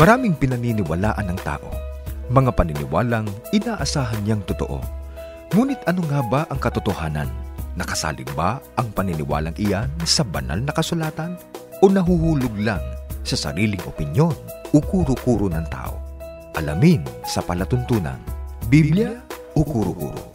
Maraming pinaniniwalaan ng tao, mga paniniwalang inaasahan niyang totoo. Ngunit ano nga ba ang katotohanan? Nakasalig ba ang paniniwalang iyan sa banal na kasulatan? O nahuhulog lang sa sariling opinyon o kuro-kuro ng tao? Alamin sa palatuntunan, Biblia o kuro-kuro?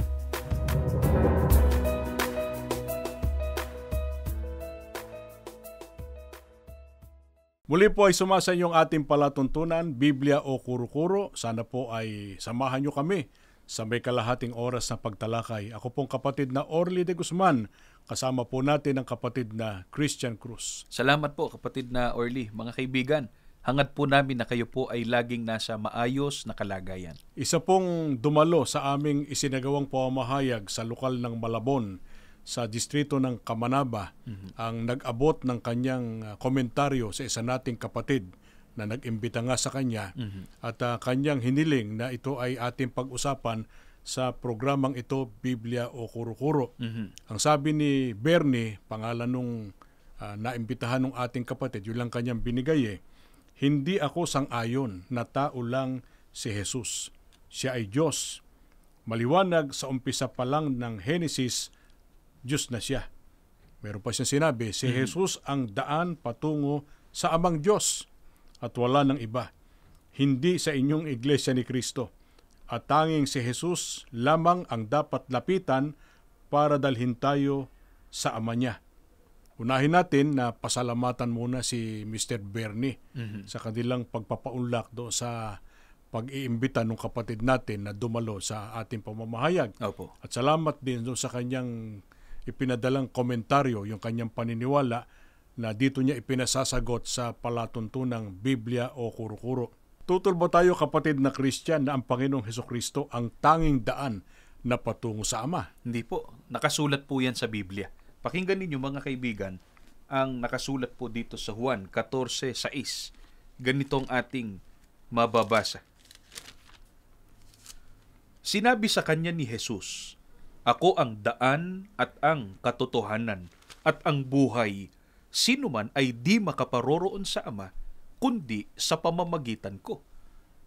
Muli po ay sumasa yung ating palatuntunan, Biblia o Kuro-Kuro. Sana po ay samahan nyo kami sa may kalahating oras na pagtalakay. Ako pong kapatid na Orly de Guzman, kasama po natin ang kapatid na Christian Cruz. Salamat po kapatid na Orly. Mga kaibigan, hangad po namin na kayo po ay laging nasa maayos na kalagayan. Isa pong dumalo sa aming isinagawang pamahayag sa lokal ng Malabon, sa distrito ng Kamanaba, ang nag-abot ng kanyang komentaryo sa isa nating kapatid na nag-imbita nga sa kanya at kanyang hiniling na ito ay ating pag-usapan sa programang ito, Biblia o Kuro-Kuro. Ang sabi ni Bernie, pangalan nung naimbitahan ng ating kapatid, yun lang kanyang binigay hindi ako sang-ayon na tao lang si Jesus. Siya ay Diyos. Maliwanag sa umpisa pa lang ng Genesis, Diyos na siya. Meron pa siyang sinabi, si Jesus ang daan patungo sa Amang Diyos at wala ng iba. Hindi sa inyong iglesia ni Kristo. At tanging si Jesus lamang ang dapat lapitan para dalhin tayo sa Ama niya. Unahin natin na pasalamatan muna si Mr. Bernie sa kanilang pagpapaunlak doon sa pag-iimbita ng kapatid natin na dumalo sa ating pamamahayag. Opo. At salamat din doon sa kanyang ipinadalang komentaryo, yung kanyang paniniwala na dito niya ipinasasagot sa palatuntunang Biblia o Kuro-Kuro. Tutol ba tayo kapatid na Christian na ang Panginoong Hesukristo ang tanging daan na patungo sa Ama? Hindi po. Nakasulat po yan sa Biblia. Pakinggan ninyo mga kaibigan, ang nakasulat po dito sa Juan 14:6. Ganitong ating mababasa. Sinabi sa kanya ni Jesus, "Ako ang daan at ang katotohanan at ang buhay. Sino man ay di makaparoroon sa Ama, kundi sa pamamagitan ko."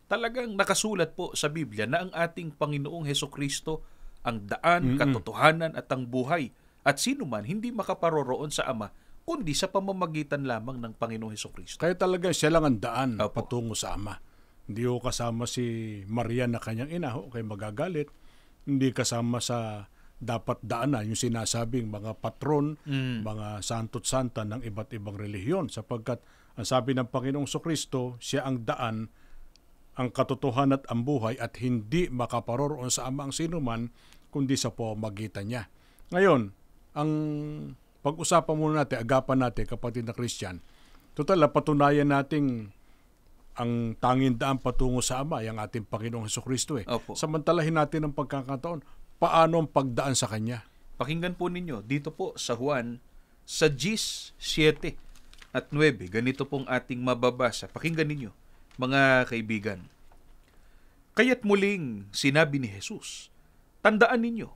Talagang nakasulat po sa Biblia na ang ating Panginoong Hesukristo ang daan, katotohanan at ang buhay. At sino man hindi makaparoroon sa Ama, kundi sa pamamagitan lamang ng Panginoong Hesukristo. Kaya talaga siya lang ang daan patungo sa Ama. Hindi ko kasama si Maria na kanyang ina, kay magagalit. Hindi kasama sa dapat daanan yung sinasabing mga patron, mga santo't santa ng iba't ibang relihiyon, sapagkat ang sabi ng Panginoong Hesukristo, siya ang daan, ang katotohanan at ang buhay, at hindi makaparoroon sa Ama ang sinuman kundi sa pamamagitan niya. Ngayon, ang pag-usapan muna natin, agapan natin kapatid na Christian, total patunayan nating ang tanging daan patungo sa Ama ay ang ating Panginoong Hesukristo. Samantalahin natin ang pagkakataon, paano ang pagdaan sa Kanya? Pakinggan po ninyo, dito po sa Juan, sa 10:7 at 9, ganito pong ating mababasa. Pakinggan ninyo, mga kaibigan. Kaya't muling sinabi ni Jesus, "Tandaan ninyo,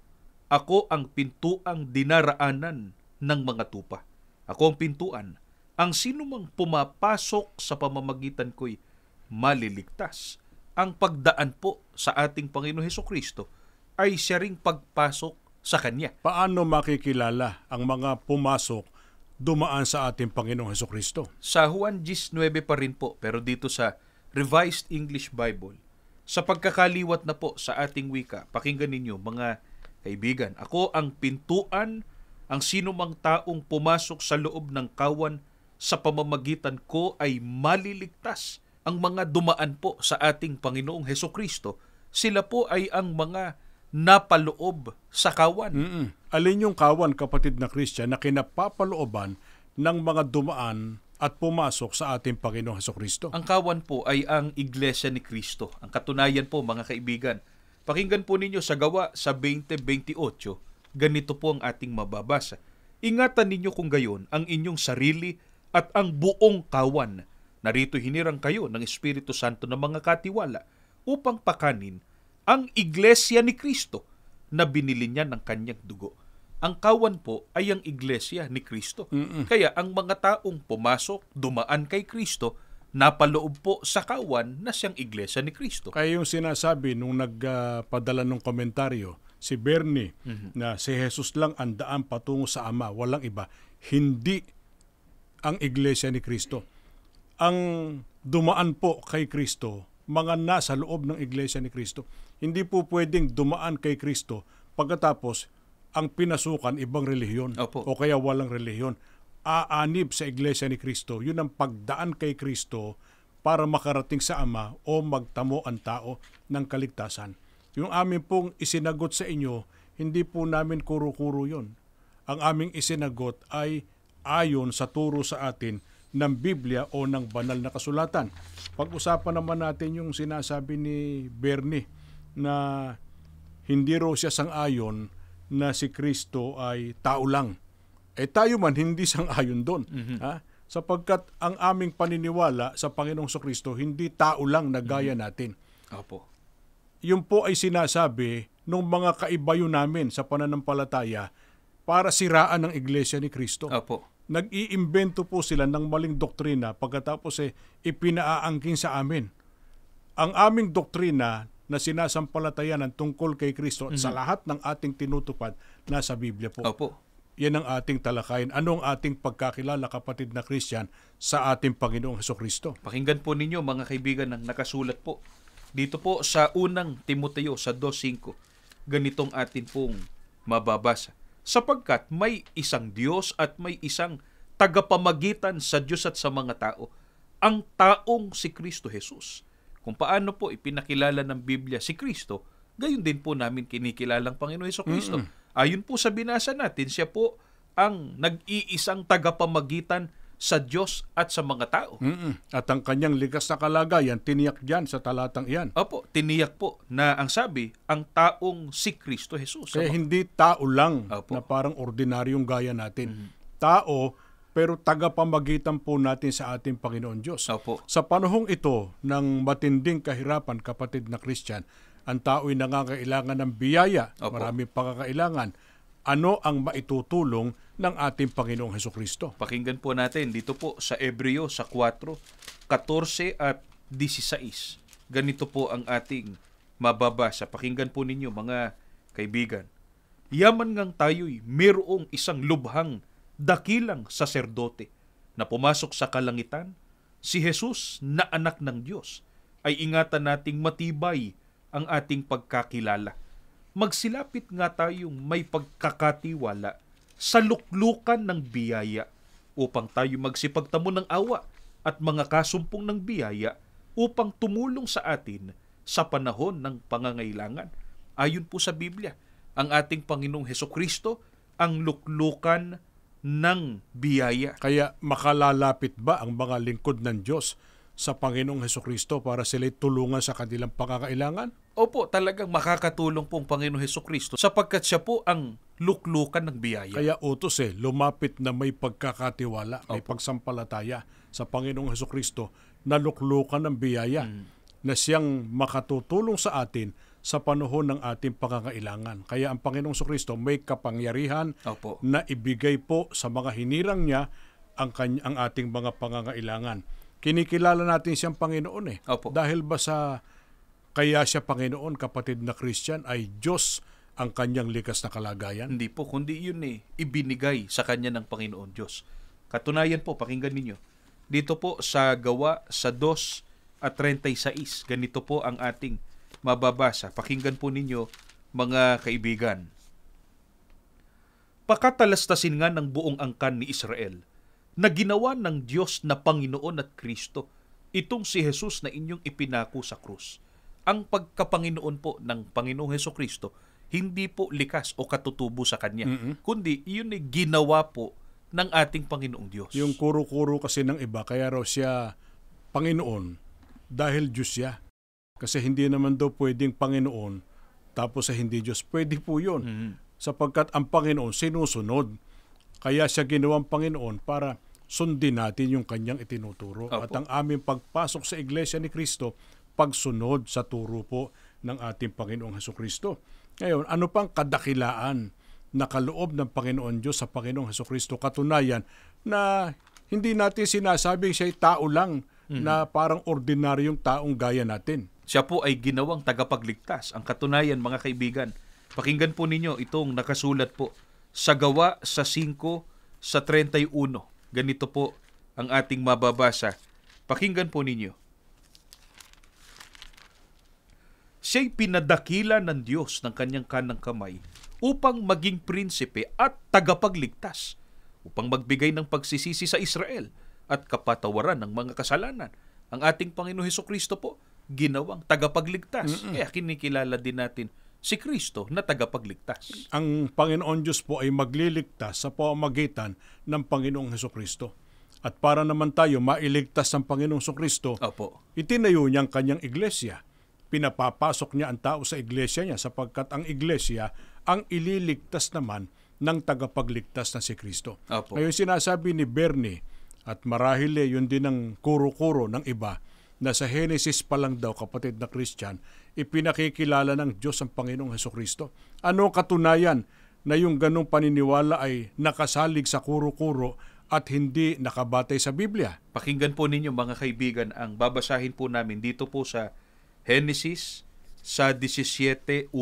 ako ang pintuang dinaraanan ng mga tupa. Ako ang pintuan. Ang sinumang pumapasok sa pamamagitan ko'y maliligtas." Ang pagdaan po sa ating Panginoon Hesukristo ay siya ring pagpasok sa Kanya. Paano makikilala ang mga pumasok dumaan sa ating Panginoong Hesukristo? Sa Juan 19 pa rin po, pero dito sa Revised English Bible, sa pagkakaliwat na po sa ating wika, pakinggan ninyo mga kaibigan, "Ako ang pintuan, ang sinumang taong pumasok sa loob ng kawan sa pamamagitan ko ay maliligtas." Ang mga dumaan po sa ating Panginoong Hesukristo, sila po ay ang mga napaloob sa kawan. Alin yung kawan, kapatid na Christian, na kinapapalooban ng mga dumaan at pumasok sa ating Panginoong Hesukristo? Ang kawan po ay ang Iglesia ni Kristo. Ang katunayan po mga kaibigan, pakinggan po ninyo sa Gawa sa 20:28, ganito po ang ating mababasa. "Ingatan ninyo kung gayon ang inyong sarili at ang buong kawan. Narito hinirang kayo ng Espiritu Santo ng mga katiwala upang pakanin ang Iglesia ni Kristo na binili niya ng kanyang dugo." Ang kawan po ay ang Iglesia ni Kristo. Kaya ang mga taong pumasok, dumaan kay Kristo, napaloob po sa kawan na siyang Iglesia ni Kristo. Kaya yung sinasabi nung nagpadala ng komentaryo, si Bernie, na si Jesus lang ang daan patungo sa Ama, walang iba. Hindi ang Iglesia ni Kristo. Ang dumaan po kay Kristo, mga nasa loob ng Iglesia ni Kristo. Hindi po pwedeng dumaan kay Kristo pagkatapos ang pinasukan ibang relihiyon o kaya walang relihiyon. Aanib sa Iglesia ni Kristo, yun ang pagdaan kay Kristo para makarating sa Ama o magtamo ang tao ng kaligtasan. Yung amin pong isinagot sa inyo, hindi po namin kuro-kuro yun. Ang aming isinagot ay ayon sa turo sa atin ng Biblia o ng banal na kasulatan. Pag-usapan naman natin yung sinasabi ni Bernie na hindi raw siya sang-ayon na si Kristo ay tao lang. Tayo man hindi sang-ayon doon. Sapagkat ang aming paniniwala sa Panginoong Kristo hindi tao lang na gaya natin. Opo. Yun po ay sinasabi ng mga kaibayo namin sa pananampalataya para siraan ang Iglesia ni Kristo. Opo. Nag-iimbento po sila ng maling doktrina pagkatapos ipinaaangkin sa amin. Ang aming doktrina na sinasampalatayanan tungkol kay Kristo at sa lahat ng ating tinutupad nasa Biblia po. Opo. Yan ang ating talakayin. Anong ating pagkakilala, kapatid na Christian, sa ating Panginoong Hesukristo? Pakinggan po ninyo, mga kaibigan, ng nakasulat po. Dito po sa unang Timoteo sa 2:5, ganitong atin pong mababasa. Sapagkat may isang Diyos at may isang tagapamagitan sa Diyos at sa mga tao, ang taong si Kristo Jesus. Kung paano po ipinakilala ng Biblia si Kristo, gayon din po namin kinikilalang Panginoon Hesukristo. Ayon po sa binasa natin, siya po ang nag-iisang tagapamagitan sa Diyos at sa mga tao. At ang kanyang likas na kalagayan, tiniyak dyan sa talatang iyan. Opo, tiniyak po na ang sabi, ang taong si Kristo Jesus. Kaya hindi tao lang Opo. na parang ordinaryong gaya natin. Tao, pero tagapamagitan po natin sa ating Panginoon Diyos. Opo. Sa panahong ito ng matinding kahirapan, kapatid na Christian, ang tao ay nangangailangan ng biyaya. Opo. Maraming pagkakailangan. Ano ang maitutulong ng ating Panginoong Hesukristo? Pakinggan po natin dito po sa Hebreo sa 4:14 at 16. Ganito po ang ating mababasa. Pakinggan po ninyo, mga kaibigan. Yaman ngang tayo'y mayroong isang lubhang dakilang saserdote na pumasok sa kalangitan, si Jesus na anak ng Diyos, ay ingatan nating matibay ang ating pagkakilala. Magsilapit nga tayong may pagkakatiwala sa luklukan ng biyaya upang tayo magsipagtamo ng awa at mga kasumpong ng biyaya upang tumulong sa atin sa panahon ng pangangailangan. Ayon po sa Biblia, ang ating Panginoong Hesukristo ang luklukan ng biyaya. Kaya makalalapit ba ang mga lingkod ng Diyos sa Panginoong Hesukristo para sila'y tulungan sa kanilang pangangailangan? Opo, talagang makakatulong pong Panginoong Hesukristo sapagkat siya po ang luklukan ng biyaya. Kaya utos lumapit na may pagkakatiwala, may pagsampalataya sa Panginoong Hesukristo na luklukan ng biyaya na siyang makatutulong sa atin sa panahon ng ating pangangailangan. Kaya ang Panginoong Hesukristo may kapangyarihan Opo. na ibigay po sa mga hinirang niya ang ating mga pangangailangan. Kinikilala natin siyang Panginoon Opo. Dahil ba sa kaya siya Panginoon, kapatid na Christian, ay Diyos ang kanyang likas na kalagayan? Hindi po, kundi yun ibinigay sa kanya ng Panginoon Diyos. Katunayan po, pakinggan ninyo. Dito po sa Gawa sa 2:36, ganito po ang ating mababasa. Pakinggan po ninyo, mga kaibigan. Pakatalastasin nga ng buong angkan ni Israel na ginawa ng Diyos na Panginoon at Kristo itong si Jesus na inyong ipinako sa krus. Ang pagkapanginoon po ng Panginoong Hesukristo hindi po likas o katutubo sa Kanya, kundi yun ay ginawa po ng ating Panginoong Diyos. Yung kuro-kuro kasi ng iba, kaya raw siya Panginoon dahil Diyos siya. Kasi hindi naman daw pwedeng Panginoon tapos hindi Diyos. Pwede po yun. Sapagkat ang Panginoon sinusunod. Kaya siya ginawang Panginoon para sundin natin yung kanyang itinuturo. Opo. At ang aming pagpasok sa Iglesia ni Kristo, pagsunod sa turo po ng ating Panginoong Hesukristo. Ngayon, ano pang kadakilaan na kaloob ng Panginoon Diyos sa Panginoong Hesukristo? Katunayan na hindi natin sinasabing siya'y tao lang na parang ordinaryong taong gaya natin. Siya po ay ginawang tagapagligtas. Ang katunayan, mga kaibigan, pakinggan po ninyo itong nakasulat po sa Gawa sa 5:31. Ganito po ang ating mababasa. Pakinggan po ninyo. Siya'y pinadakila ng Diyos ng kanyang kanang kamay upang maging prinsipe at tagapagligtas, upang magbigay ng pagsisisi sa Israel at kapatawaran ng mga kasalanan. Ang ating Panginoon Hesukristo po, ginawang tagapagligtas. Kaya kinikilala din natin si Kristo na tagapagligtas. Ang Panginoon Diyos po ay magliligtas sa pamamagitan ng Panginoong Hesukristo. At para naman tayo mailigtas ng Panginoong Hesukristo, itinayo niya ang kanyang iglesia. Pinapapasok niya ang tao sa iglesia niya sapagkat ang iglesia ang ililigtas naman ng tagapagligtas na si Kristo. Ngayon sinasabi ni Bernie, at marahil yun din ang kuro-kuro ng iba, na sa Genesis pa lang daw, kapatid na Christian, ipinakikilala ng Diyos ang Panginoong Hesukristo. Ano katunayan na yung ganong paniniwala ay nakasalig sa kuro-kuro at hindi nakabatay sa Biblia? Pakinggan po ninyo, mga kaibigan, ang babasahin po namin dito po sa Genesis sa 17:1.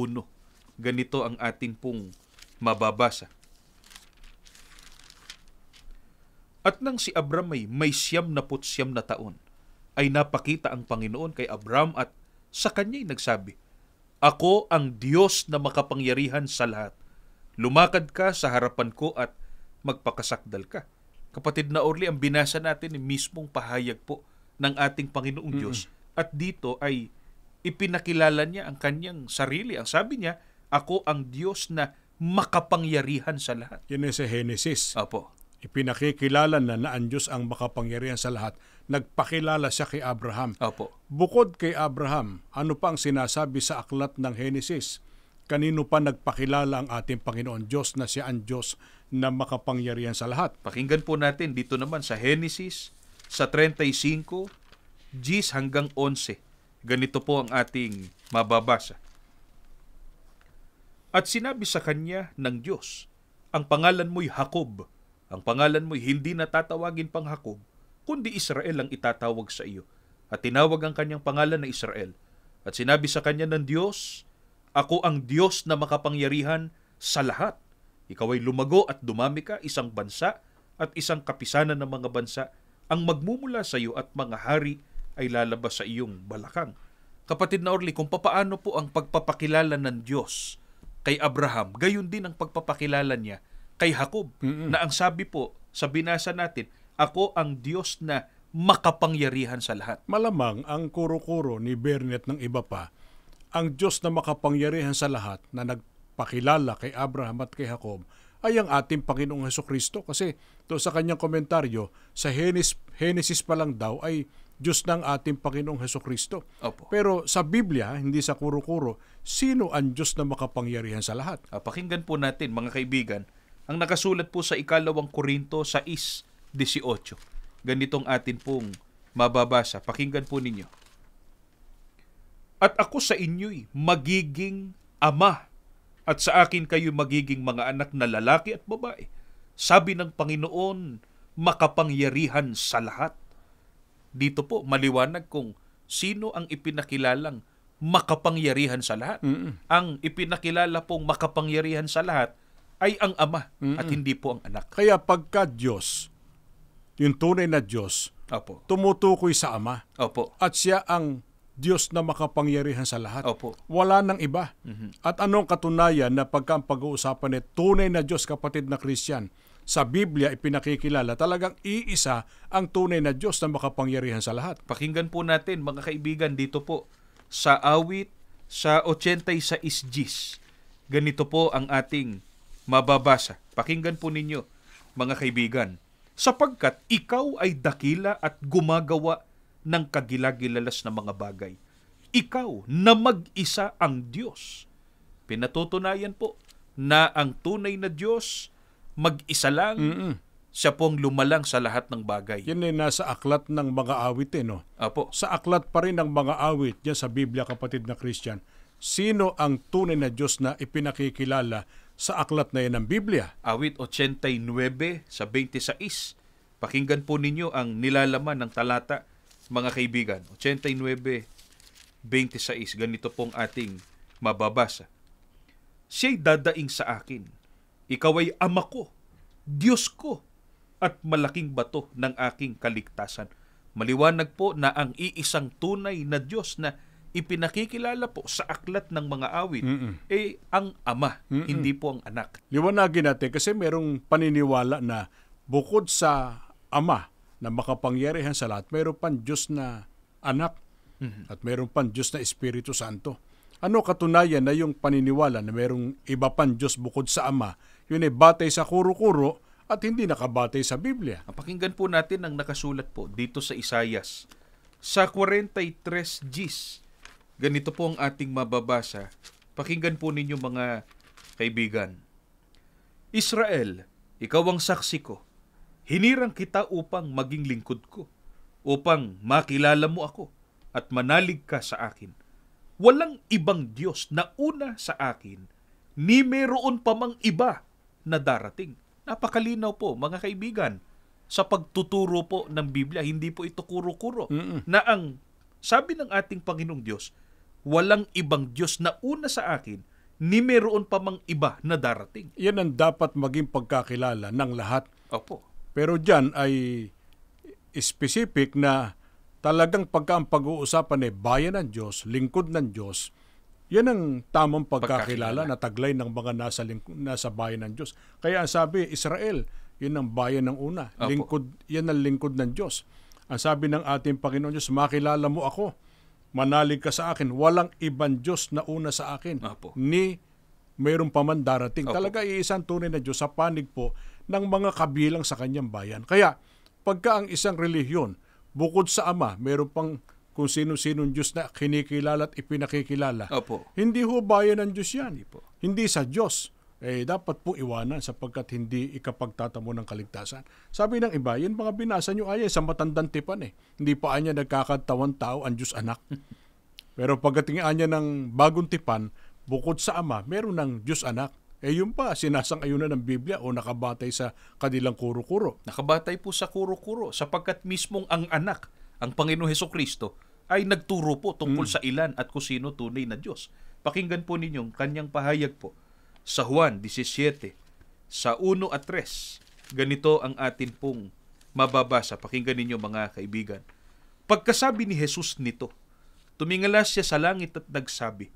Ganito ang ating pong mababasa. At nang si Abram ay may 99 na taon, ay napakita ang Panginoon kay Abram at sa kanya'y nagsabi, "Ako ang Diyos na makapangyarihan sa lahat. Lumakad ka sa harapan ko at magpakasakdal ka." Kapatid na Orly, ang binasa natin ay mismong pahayag po ng ating Panginoong Diyos. At dito ay ipinakilala niya ang kanyang sarili. Ang sabi niya, "Ako ang Diyos na makapangyarihan sa lahat." Yan ay sa Genesis. Opo. Ipinakikilala na ang Diyos ang makapangyarihan sa lahat. Nagpakilala siya kay Abraham. Opo. Bukod kay Abraham, ano pa ang sinasabi sa aklat ng Genesis? Kanino pa nagpakilala ang ating Panginoon Diyos na siya ang Diyos na makapangyarihan sa lahat? Pakinggan po natin dito naman sa Genesis sa 35, 10 hanggang 11. Ganito po ang ating mababasa. At sinabi sa kanya ng Diyos, "Ang pangalan mo'y Jacob. Ang pangalan mo'y hindi na tatawagin pang Jacob, kundi Israel ang itatawag sa iyo." At tinawag ang kanyang pangalan na Israel. At sinabi sa kanya ng Diyos, "Ako ang Diyos na makapangyarihan sa lahat. Ikaw ay lumago at dumami ka, isang bansa at isang kapisanan ng mga bansa ang magmumula sa iyo at mga hari ay lalabas sa iyong balakang." Kapatid na Orly, kung papaano po ang pagpapakilala ng Diyos kay Abraham, gayon din ang pagpapakilala niya kay Jacob, na ang sabi po sa binasa natin, "Ako ang Diyos na makapangyarihan sa lahat." Malamang ang kuro-kuro ni Bernet ng iba pa, ang Diyos na makapangyarihan sa lahat na nagpakilala kay Abraham at kay Jacob ay ang ating Panginoong Hesukristo. Kasi to sa kanyang komentaryo, sa Genesis pa lang daw ay Diyos ng ating Panginoong Hesukristo. Pero sa Biblia, hindi sa kuro-kuro, sino ang Diyos na makapangyarihan sa lahat? Pakinggan po natin, mga kaibigan, ang nakasulat po sa 2 Korinto 6:18. Ganitong atin pong mababasa. Pakinggan po ninyo. "At ako sa inyo'y magiging ama, at sa akin kayo magiging mga anak na lalaki at babae. Sabi ng Panginoon, makapangyarihan sa lahat." Dito po, maliwanag kung sino ang ipinakilalang makapangyarihan sa lahat. Ang ipinakilala pong makapangyarihan sa lahat ay ang Ama at hindi po ang anak. Kaya pagka Diyos, yung tunay na Diyos, tumutukoy sa Ama. At siya ang Diyos na makapangyarihan sa lahat. Wala nang iba. At anong katunayan na pagka ang pag-uusapan ay tunay na Diyos, kapatid na Christian, sa Biblia ipinakikilala talagang iisa ang tunay na Diyos na makapangyarihan sa lahat. Pakinggan po natin, mga kaibigan, dito po sa awit sa 86:10. Ganito po ang ating mababasa. Pakinggan po ninyo, mga kaibigan. "Sapagkat ikaw ay dakila at gumagawa ng kagilagilalas na mga bagay. Ikaw na mag-isa ang Diyos." Pinatutunayan po na ang tunay na Diyos mag-isa lang, siya pong lumalang sa lahat ng bagay. Yan ay nasa aklat ng mga awit, no? Sa aklat pa rin ng mga awit, yan sa Biblia, kapatid na Christian, sino ang tunay na Diyos na ipinakikilala sa aklat na yan ng Biblia? Awit 89 sa 26. Pakinggan po ninyo ang nilalaman ng talata mga kaibigan, 89:26, ganito pong ating mababasa. Siya'y dadaing sa akin. Ikaw ay ama ko, Diyos ko, at malaking bato ng aking kaligtasan. Maliwanag po na ang iisang tunay na Diyos na ipinakikilala po sa aklat ng mga awit ang Ama, hindi po ang anak. Liwanagin natin kasi merong paniniwala na bukod sa Ama na makapangyarihan sa lahat, meron pang Diyos na anak at meron pang Diyos na Espiritu Santo. Ano katunayan na yung paniniwala na merong iba pang Diyos bukod sa Ama, yun ay batay sa kuro-kuro at hindi nakabatay sa Biblia. Pakinggan po natin ang nakasulat po dito sa Isaias. Sa 43 Gs, ganito po ang ating mababasa. Pakinggan po ninyo mga kaibigan. Israel, ikaw ang saksi ko. Hinirang kita upang maging lingkod ko, upang makilala mo ako at manalig ka sa akin. Walang ibang Diyos na una sa akin, ni meron pa mang iba na darating. Napakalinaw po, mga kaibigan, sa pagtuturo po ng Biblia. Hindi po ito kuro-kuro. Na ang sabi ng ating Panginoong Diyos, walang ibang Diyos na una sa akin, ni meron pa mang iba na darating. Yan ang dapat maging pagkakilala ng lahat. Opo. Pero dyan ay specific na talagang pagka ang pag-uusapan ay bayan ng Diyos, lingkod ng Diyos, yan ang tamang pagkakilala na taglay ng mga nasa bayan ng Diyos. Kaya ang sabi, Israel, yun ang bayan ng una. Lingkod, yan ang lingkod ng Diyos. Ang sabi ng ating Panginoon Diyos, makilala mo ako, manalig ka sa akin, walang ibang Diyos na una sa akin, ni mayroon pa man darating. Talaga iisang tunay na Diyos sa panig po ng mga kabilang sa kanyang bayan. Kaya, pagka ang isang relihiyon, bukod sa Ama, mayroon pang kung sino-sinong Diyos na kinikilala at ipinakikilala. Hindi ho bayan ng Diyos yan. Hindi sa Diyos. Dapat po iwanan sapagkat hindi ikapagtatamo ng kaligtasan. Sabi ng iba, yan mga binasa nyo ay sa matandang tipan Hindi pa anya nagkakatawan tao ang Diyos anak. Pero pagdating niya ng bagong tipan, bukod sa Ama, meron ng Diyos anak. Yun pa, sinasang-ayunan ng Biblia o nakabatay sa kanilang kuro-kuro. Nakabatay po sa kuro-kuro sapagkat mismong ang anak, ang Panginoong Hesukristo, ay nagturo po tungkol sa ilan at kung sino tunay na Diyos. Pakinggan po ninyong kanyang pahayag po sa Juan 17, sa 1 at 3. Ganito ang atin pong mababasa. Pakinggan ninyo mga kaibigan. Pagkasabi ni Jesus nito, tumingala siya sa langit at nagsabi,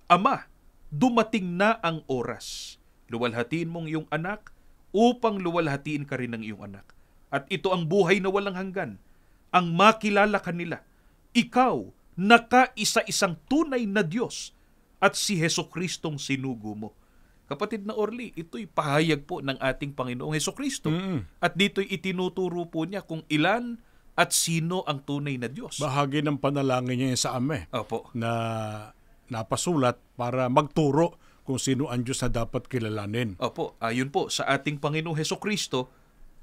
Ama, dumating na ang oras. Luwalhatiin mong iyong anak upang luwalhatiin ka rin ng iyong anak. At ito ang buhay na walang hanggan, ang makilala kanila. Ikaw, nakaisa-isang tunay na Diyos at si Hesukristong sinugo mo. Kapatid na Orly, ito'y pahayag po ng ating Panginoong Hesukristo. At dito'y itinuturo po niya kung ilan at sino ang tunay na Diyos. Bahagi ng panalangin niya sa Ama na napasulat para magturo kung sino ang Diyos na dapat kilalanin. Ayon po sa ating Panginoong Hesukristo,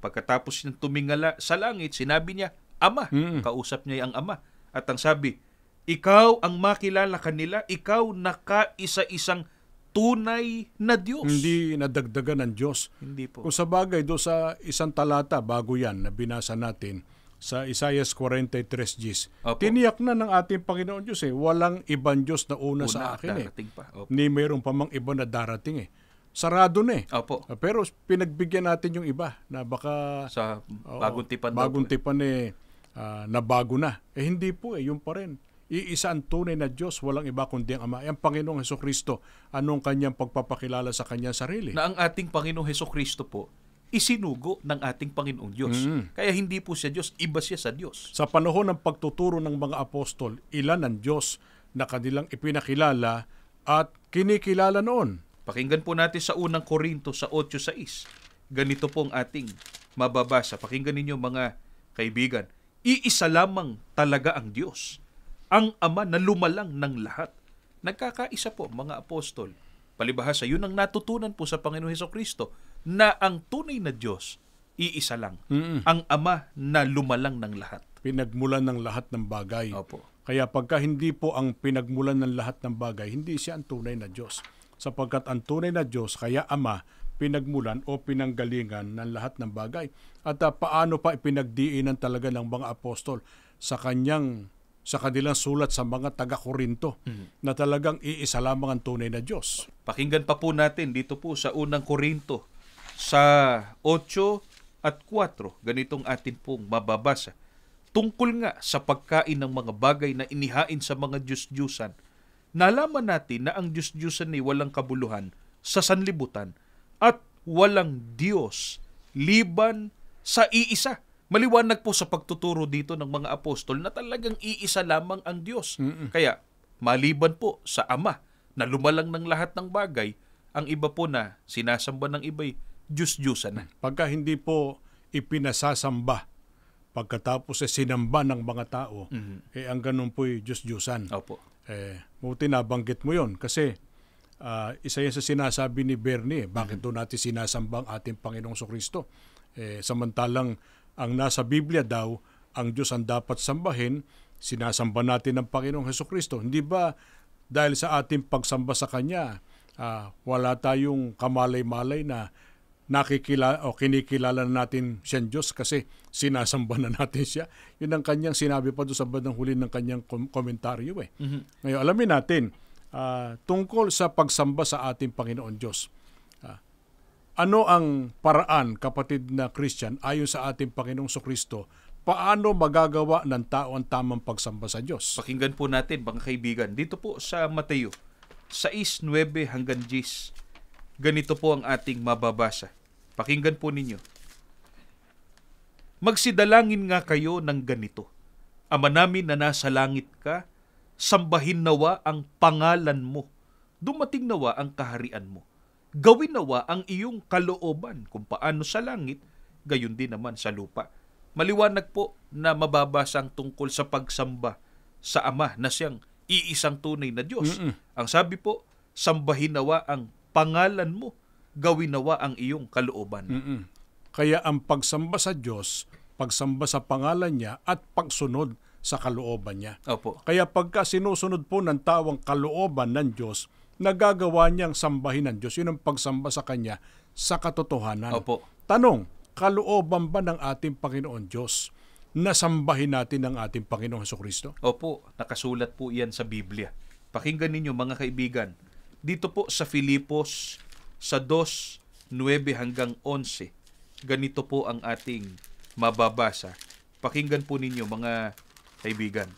pagkatapos niyang tumingala sa langit, sinabi niya, Ama. Kausap niya ang Ama. At ang sabi, ikaw ang makilala kanila, ikaw nakaisa-isang tunay na Diyos. Hindi nadagdagan ng Diyos. Hindi po. Kung sa bagay, do sa isang talata bago yan na binasa natin, sa Isaiah 43 Gs, tiniyak na ng ating Panginoon Diyos walang ibang Diyos na una sa akin ni mayroon pa mang iba na darating Sarado na Pero pinagbigyan natin yung iba na baka sa bagong tipan na bago na. Hindi po yung pa rin. Iisa ang tunay na Diyos, walang iba kundi ang Ama. Ang Panginoong Hesukristo, anong kanyang pagpapakilala sa kanyang sarili? Na ang ating Panginoong Hesukristo po, isinugo ng ating Panginoong Diyos. Kaya hindi po siya Diyos, iba siya sa Diyos. Sa panahon ng pagtuturo ng mga apostol, ilan ang Diyos na kanilang ipinakilala at kinikilala noon? Pakinggan po natin sa unang Korinto sa 8:6. Ganito po ang ating mababasa. Pakinggan ninyo mga kaibigan. Iisa lamang talaga ang Diyos, ang Ama na lumalang ng lahat. Nagkakaisa po mga apostol. Palibhasa, yun ang natutunan po sa Panginoong Hesukristo na ang tunay na Diyos, iisa lang. Ang Ama na lumalang ng lahat. Pinagmulan ng lahat ng bagay. Kaya pagka hindi po ang pinagmulan ng lahat ng bagay, hindi siya ang tunay na Diyos. Sapagkat ang tunay na Diyos, kaya Ama, pinagmulan o pinanggalingan ng lahat ng bagay. At paano pa ipinagdiinan talaga ng mga apostol sa kanilang sulat sa mga taga-Korinto na talagang iisa lamang ang tunay na Diyos. Pakinggan pa po natin dito po sa unang Korinto sa 8 at 4. Ganitong atin pong mababasa. Tungkol nga sa pagkain ng mga bagay na inihain sa mga Diyos-Diyusan, nalaman natin na ang Diyos-Diyusan ay walang kabuluhan sa sanlibutan at walang Diyos liban sa iisa. Maliwanag po sa pagtuturo dito ng mga apostol na talagang iisa lamang ang Diyos. Kaya maliban po sa Ama na lumalang ng lahat ng bagay, ang iba po na sinasamba ng iba'y Diyos-Diyusan na. Pagka hindi po ipinasasamba pagkatapos sinamba ng mga tao, ang ganun po'y Diyos-Diyusan. Opo. Buti nabanggit mo yon kasi isa yan sa sinasabi ni Bernie, bakit doon natin sinasamba ang ating Panginoong Jesucristo? Samantalang ang nasa Biblia daw, ang Diyos ang dapat sambahin, sinasamba natin ng Panginoong Jesucristo. Hindi ba dahil sa ating pagsamba sa Kanya, wala tayong kamalay-malay na kinikilala na natin siyang Diyos kasi sinasamba na natin siya. Yun ang kanyang sinabi pa doon sa bandang huli ng kanyang komentaryo. Ngayon, alamin natin tungkol sa pagsamba sa ating Panginoon Diyos. Ano ang paraan, kapatid na Christian, ayon sa ating Panginoong Jesucristo, paano magagawa ng tao ang tamang pagsamba sa Diyos? Pakinggan po natin, mga kaibigan, dito po sa Mateo 6:9 hanggang 10. Ganito po ang ating mababasa. Pakinggan po ninyo. Magsidalangin nga kayo ng ganito. Ama namin na nasa langit ka, sambahin nawa ang pangalan mo. Dumating nawa ang kaharian mo. Gawin nawa ang iyong kalooban kung paano sa langit, gayon din naman sa lupa. Maliwanag po na mababasa ang tungkol sa pagsamba sa Ama na siyang iisang tunay na Diyos. Ang sabi po, sambahin nawa ang pangalan mo, gawin nawa ang iyong kalooban. Kaya ang pagsamba sa Diyos, pagsamba sa pangalan niya at pagsunod sa kalooban niya. Opo. Kaya pagka sinusunod po ng tao ang kalooban ng Diyos, nagagawa niyang sambahin ng Diyos. Yun ang pagsamba sa Kanya sa katotohanan. Opo. Tanong, kalooban ba ng ating Panginoon Diyos na sambahin natin ang ating Panginoong Jesucristo? Opo, nakasulat po iyan sa Biblia. Pakinggan ninyo, mga kaibigan. Dito po sa Filipos sa 2:9 hanggang 11, ganito po ang ating mababasa. Pakinggan po ninyo, mga kaibigan.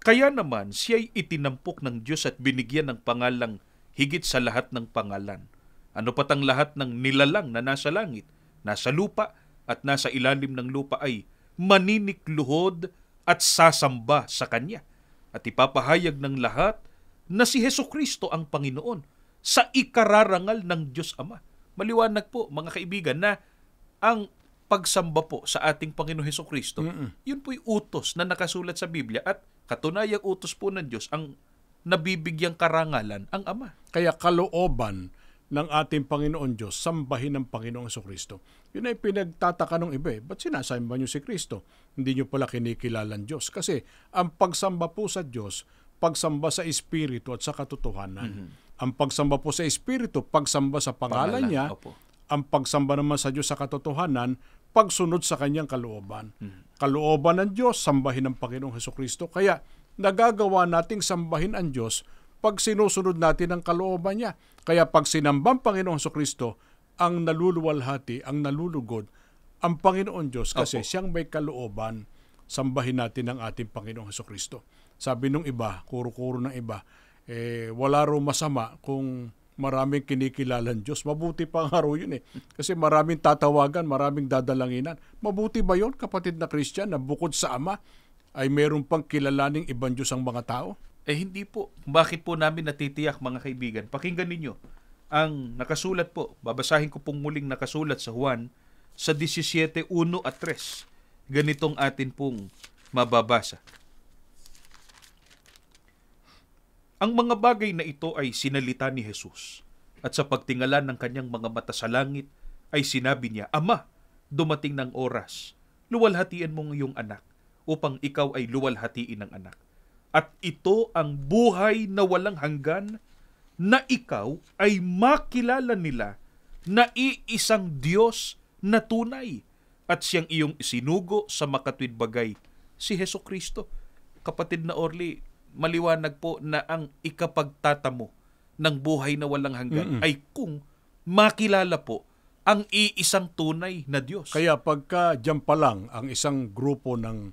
Kaya naman siya'y itinampok ng Diyos at binigyan ng pangalang higit sa lahat ng pangalan. Ano pat ang lahat ng nilalang na nasa langit, nasa lupa at nasa ilalim ng lupa ay maninikluhod at sasamba sa Kanya. At ipapahayag ng lahat na si Hesukristo ang Panginoon sa ikararangal ng Diyos Ama. Maliwanag po, mga kaibigan, na ang pagsamba po sa ating Panginoon Hesukristo, yun po'y utos na nakasulat sa Biblia at katunayang utos po ng Diyos ang nabibigyang karangalan ang Ama. Kaya kalooban ng ating Panginoon Diyos, sambahin ng Panginoong Jesucristo. Yun ay pinagtataka ng iba. Ba't sinasamba niyo si Kristo? Hindi niyo pala kinikilala ang Diyos. Kasi ang pagsamba po sa Diyos, pagsamba sa Espiritu at sa katotohanan. Ang pagsamba po sa Espiritu, pagsamba sa pangalan niya. Opo. Ang pagsamba naman sa Diyos sa katotohanan, pagsunod sa kanyang kalooban. Kalooban ng Diyos, sambahin ng Panginoong Jesucristo. Kaya nagagawa nating sambahin ang Diyos pag sinusunod natin ang kalooban niya. Kaya pag sinambang Panginoong Jesucristo, ang naluluwalhati, ang nalulugod, ang Panginoon Diyos kasi siyang may kalooban, sambahin natin ang ating Panginoong Jesucristo. Sabi nung iba, kuro-kuro ng iba, wala raw masama kung maraming kinikilalang Diyos. Mabuti pa nga raw yun Kasi maraming tatawagan, maraming dadalanginan. Mabuti ba yun, kapatid na Christian, na bukod sa Ama, ay meron pang kilalaning ibang Diyos ang mga tao? Hindi po. Bakit po namin natitiyak, mga kaibigan? Pakinggan ninyo. Ang nakasulat po, babasahin ko pong muling nakasulat sa Juan sa 17:1 at 3. Ganitong atin pong mababasa. Ang mga bagay na ito ay sinalita ni Jesus, at sa pagtingalan ng kanyang mga mata sa langit ay sinabi niya, Ama, dumating ng oras, luwalhatiin mong iyong anak, upang ikaw ay luwalhatiin ng anak. At ito ang buhay na walang hanggan, na ikaw ay makilala nila na iisang Diyos na tunay at siyang iyong isinugo sa makatwid bagay, si Hesukristo. Kapatid na Orly, maliwanag po na ang ikapagtatamo ng buhay na walang hanggan ay kung makilala po ang iisang tunay na Diyos. Kaya pagka diyan pa lang ang isang grupo ng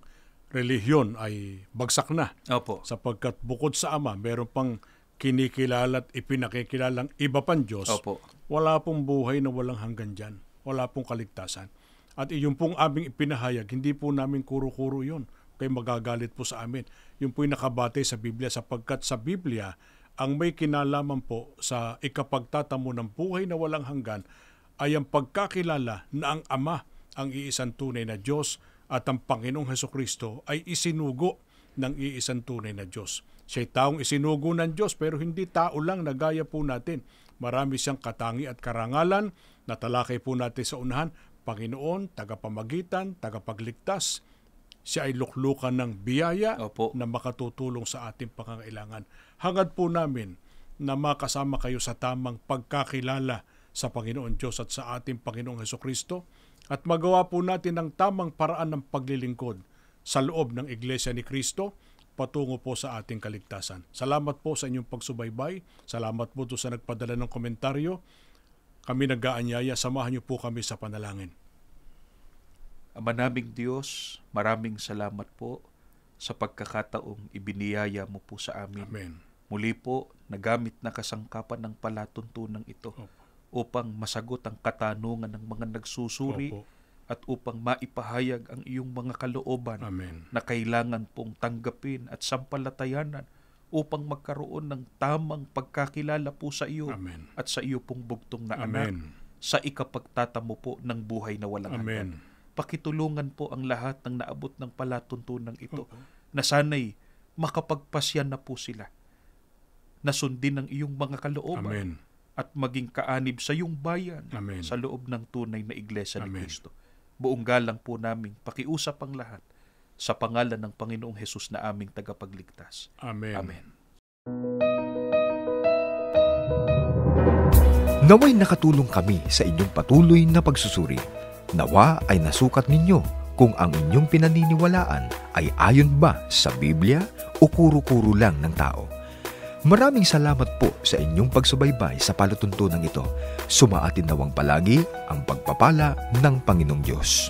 relihiyon ay bagsak na. Opo. Sapagkat bukod sa Ama, meron pang kinikilala at ipinakikilalang iba pang Diyos. Opo. Wala pong buhay na walang hanggan dyan. Wala pong kaligtasan. At iyon pong aming ipinahayag, hindi po namin kuro-kuro yun. Kaya magagalit po sa amin. Yun po yung nakabate sa Biblia, sapagkat sa Biblia, ang may kinalaman po sa ikapagtatamo ng buhay na walang hanggan ay ang pagkakilala na ang Ama, ang iisang tunay na Diyos, at ang Panginoong Hesukristo ay isinugo ng iisang tunay na Diyos. Siya'y taong isinugo ng Diyos, pero hindi tao lang na gaya po natin. Marami siyang katangi at karangalan na talakay po natin sa unahan. Panginoon, tagapamagitan, tagapagligtas. Siya ay luklukan ng biyaya Opo. na makatutulong sa ating pangangailangan. Hangad po namin na makasama kayo sa tamang pagkakilala sa Panginoon Diyos at sa ating Panginoong Hesukristo, at magawa po natin ang tamang paraan ng paglilingkod sa loob ng Iglesia ni Kristo patungo po sa ating kaligtasan. Salamat po sa inyong pagsubaybay. Salamat po sa nagpadala ng komentaryo. Kami nag-aanyaya, samahan niyo po kami sa panalangin. Ama naming Diyos, maraming salamat po sa pagkakataong ibiniyaya mo po sa amin. Amen. Muli po, nagamit na kasangkapan ng palatuntunan ito upang masagot ang katanungan ng mga nagsusuri at upang maipahayag ang iyong mga kalooban Amen. na kailangan pong tanggapin at sampalatayanan upang magkaroon ng tamang pagkakilala po sa iyo Amen. at sa iyo pong bugtong na Amen. anak sa ikapagtatamo po ng buhay na walang hanggan. Amen. Pakitulungan po ang lahat ng naabot ng palatuntunan ito na sana'y makapagpasya na po sila na sundin ang iyong mga kalooban. Amen. At maging kaanib sa iyong bayan. Amen. Sa loob ng tunay na Iglesia ni Amen. Kristo. Buong galang po naming pakiusap ang lahat sa pangalan ng Panginoong Hesus na aming tagapagligtas. Amen. Amen. Naway nakatulong kami sa inyong patuloy na pagsusuri. Nawa ay nasukat ninyo kung ang inyong pinaniniwalaan ay ayon ba sa Biblia o kuro-kuro lang ng tao. Maraming salamat po sa inyong pagsubaybay sa palatuntunan ito. Sumaatin nawang palagi ang pagpapala ng Panginoong Diyos.